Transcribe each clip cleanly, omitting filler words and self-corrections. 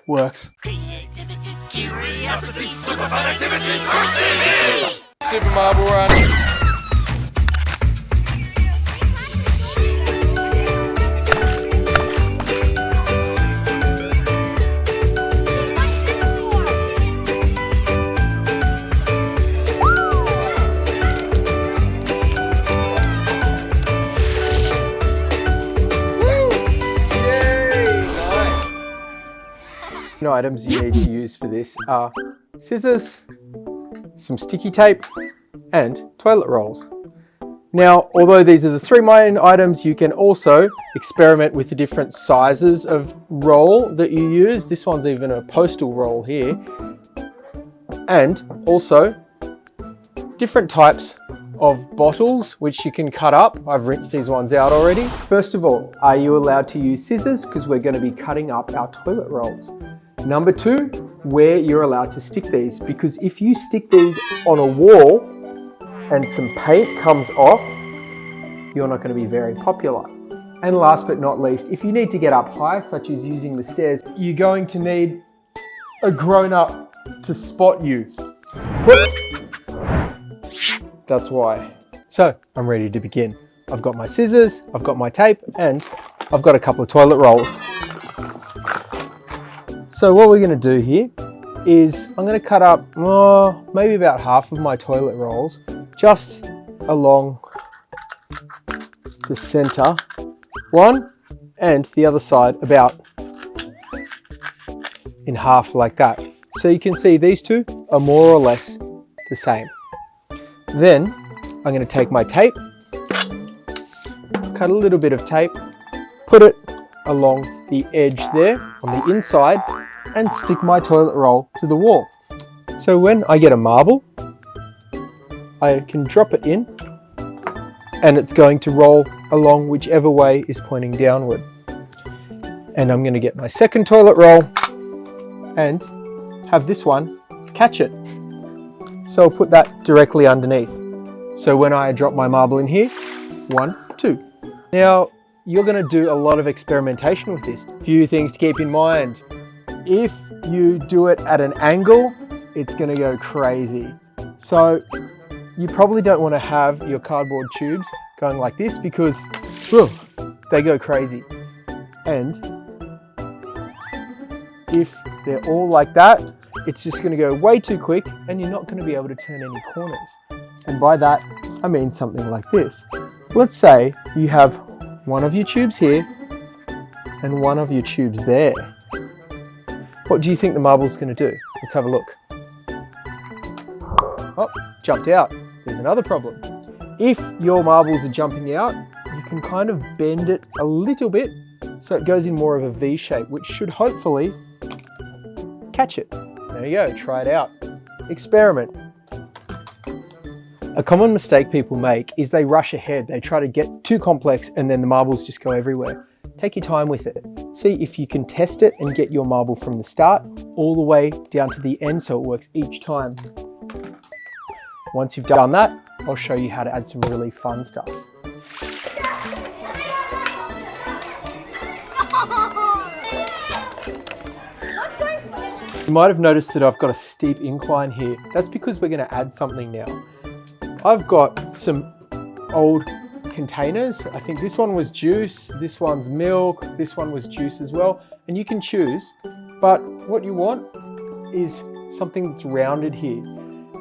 Works. Creativity, curiosity, super fun activities, First TV! Super Marble Run. Items you need to use for this are scissors, some sticky tape, and toilet rolls. Now, although these are the three main items, you can also experiment with the different sizes of roll that you use. This one's even a postal roll here. And also different types of bottles which you can cut up. I've rinsed these ones out already. First of all, are you allowed to use scissors? Because we're going to be cutting up our toilet rolls. Number two, where you're allowed to stick these, because if you stick these on a wall and some paint comes off, you're not going to be very popular. And last but not least, if you need to get up high, such as using the stairs, you're going to need a grown-up to spot you. That's why. So, I'm ready to begin. I've got my scissors, I've got my tape, and I've got a couple of toilet rolls. So what we're going to do here is I'm going to cut up maybe about half of my toilet rolls just along the center one, and the other side about in half like that. So you can see these two are more or less the same. Then I'm going to take my tape, cut a little bit of tape, put it along the edge there on the inside, and stick my toilet roll to the wall. So when I get a marble, I can drop it in and it's going to roll along whichever way is pointing downward. And I'm going to get my second toilet roll and have this one catch it. So I'll put that directly underneath. So when I drop my marble in here, 1, 2. Now you're going to do a lot of experimentation with this. A few things to keep in mind. If you do it at an angle, it's going to go crazy. So you probably don't want to have your cardboard tubes going like this because they go crazy. And if they're all like that, it's just going to go way too quick and you're not going to be able to turn any corners. And by that, I mean something like this. Let's say you have one of your tubes here and one of your tubes there. What do you think the marble's going to do? Let's have a look. Oh, jumped out. There's another problem. If your marbles are jumping out, you can kind of bend it a little bit so it goes in more of a V shape, which should hopefully catch it. There you go, try it out. Experiment. A common mistake people make is they rush ahead. They try to get too complex and then the marbles just go everywhere. Take your time with it. See if you can test it and get your marble from the start all the way down to the end so it works each time. Once you've done that, I'll show you how to add some really fun stuff. You might have noticed that I've got a steep incline here. That's because we're going to add something now. I've got some old containers. I think this one was juice, this one's milk, this one was juice as well, and you can choose, but what you want is something that's rounded here.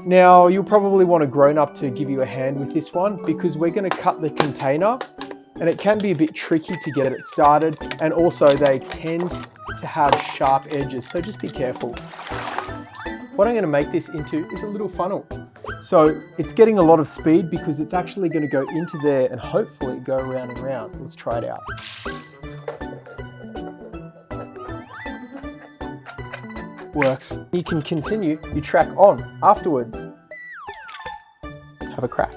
Now you'll probably want a grown-up to give you a hand with this one because we're going to cut the container and it can be a bit tricky to get it started, and also they tend to have sharp edges, so just be careful. What I'm going to make this into is a little funnel. So it's getting a lot of speed because it's actually going to go into there and hopefully go around and round. Let's try it out. Works. You can continue your track on afterwards. Have a crack.